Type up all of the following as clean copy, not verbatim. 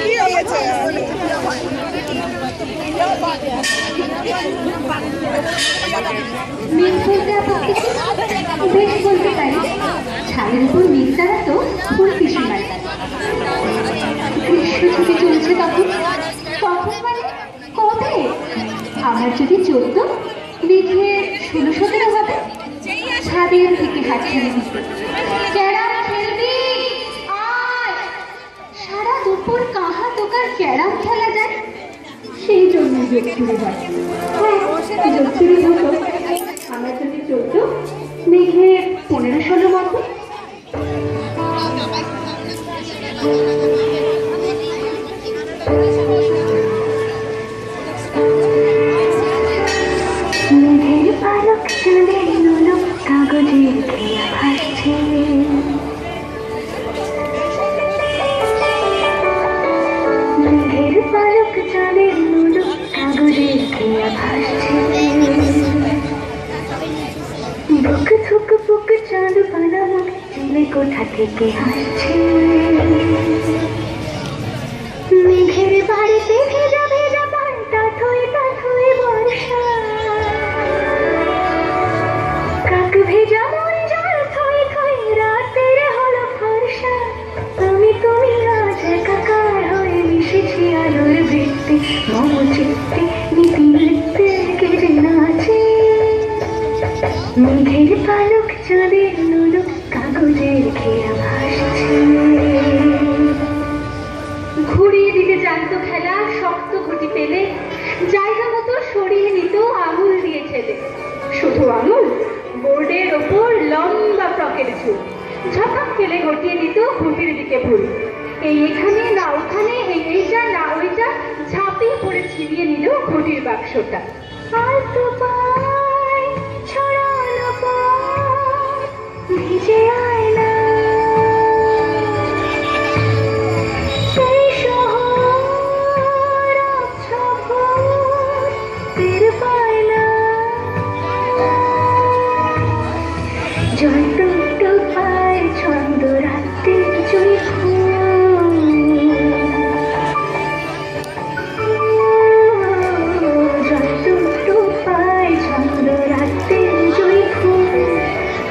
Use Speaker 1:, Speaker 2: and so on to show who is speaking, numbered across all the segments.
Speaker 1: কি হয়েছে?
Speaker 2: বেশ বলতে পারি, ছাদের উপর মেঘ দ্বারা তো ফুল পিসিমার গ্রীষ্ম ছুটি চলছে তখন। তখন মানে কবে? আমার যদি 14 মেঘে 16-17 হবে। ছাদের থেকে হাত ছেড়ে দিতে, ক্যারাম খেলবি আয়। সারা দুপুর কাহা তোকার ক্যারাম খেলা যায়, সেই জন্য যোগ চুরি হয়। হ্যাঁ, যোগ চুরি হতো আমার যদি 14 মেঘে 15-16 মতো। মেঘের পালক চাঁদের নোলক কাগজের খেয়া ভাসছে। মেঘের পালক চাঁদের নোলক কাগজের খেয়া ভাসছে। বুক থুক বুক চাঁদ পানা মুখ চিলে কোথা থেকে হাসছে। মেঘের বাড়িতে ভেজা ভেজা পাল্টা থই বর্ষা। কাক ভেজা মন জল থই রাতের হলো ফর্সা। আমি তুমি আজ একাকার হয়ে মিশেছি আলোর বৃত্তে। মম চিত্তে নীতি নৃত্যে কেড়ে নাচে। মেঘের পালক চাঁদের নোলক কাগজের খেয়া ভাসছে। ঘুরিয়ে দিতে জানতো খেলা, শক্ত ঘুটি পেলে জায়গা মতো সরিয়ে নিত আঙুল দিয়ে ছেলে। শুধু আঙুল, বোর্ডের ওপর লম্বা ফ্রকের ঝুল ঝপাক ফেলে গটিয়ে দিত ঘুটির দিকে ভুল। এই এখানে না ওখানে, এইটা না ওইটা, ঝাঁপিয়ে পড়ে ছিনিয়ে নিল ঘটির বাক্সটা। আলতো পায় ছড়ানো পথ ভিজে আয় না। সেই শহর আচ্ছন্ন টের পায় না। যত পায় ছন্দ রাতে জয়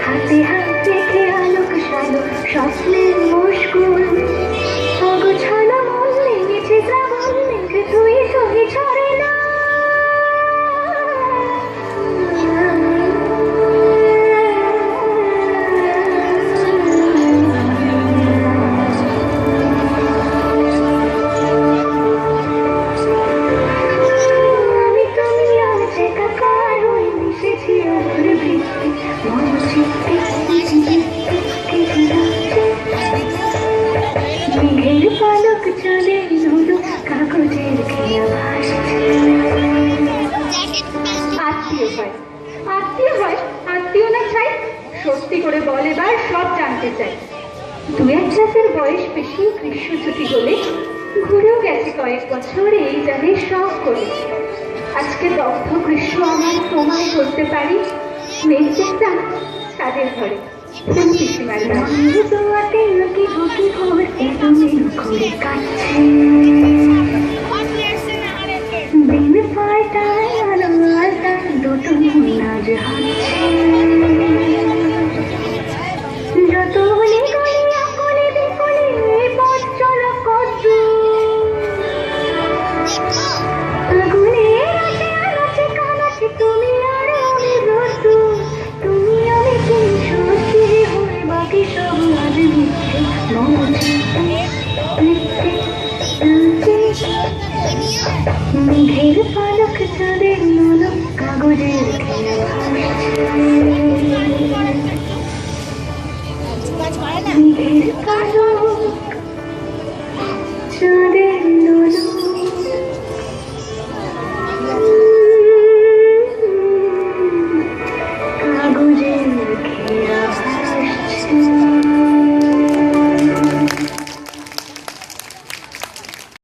Speaker 2: হাতে হাতে খেয়ালক সালো স্বপ্নের মুশকুল। অগোছালো মন লেগেছে শ্রাবণ মেঘে তুই ছড়ে না। আমি তুমি আজ একাকার হয়ে মিশেছি আলোর বৃত্তে। মন চিত্তে মেঘের পালক চাঁদের নোলক কাগজের খেয়া ভাসছে। আত্মীয় হয়, আত্মীয় হয়, আত্মীয় না চাই, সত্যি করে বল এবার, সব জানতে চাই। 2-1 ক্লাসের বয়স বেশি, গ্রীষ্ম ছুটি হলে ঘুরেও গেছে কয়েক বছর, এই জানে সব করে। আজকে দগ্ধ গ্রীষ্ম আমার তোমায় করতে পারি। মেঘ দেখতাম তাদের ঘরে ফুল পিসিমার দোয়াতে নাকি ঢুকি ভরতে তুমি ঘুরে কাটছে। দিন পাল্টায় আলো আলতায় দুটো নাজ হাঁটছে। যত হলে গলিয়া কোলে বিকলে পথ চলো কত। আগুনের আশে আনাচে কানাচে তুমি আর আমি রোদু। তুমি আমি কি সত্যি হয়ে বাকি সব আজ মিথ্যে।